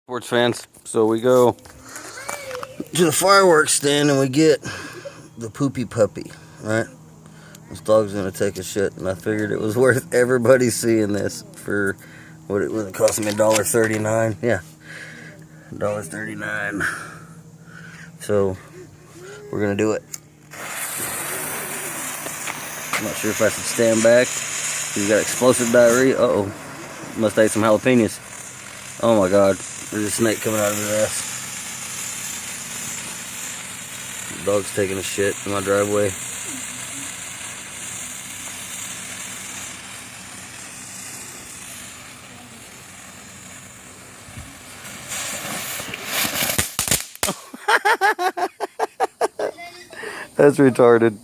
Sports fans, so we go to the fireworks stand and we get the Poopy puppy, right? This dog's gonna take a shit, and I figured it was worth everybody seeing this for what it was. It cost me $1.39. Yeah, $1.39. So we're gonna do it. I'm not sure if I should stand back. He's got explosive diarrhea. Uh-oh. Must have ate some jalapenos. Oh my god. There's a snake coming out of his ass. The dog's taking a shit in my driveway. That's retarded.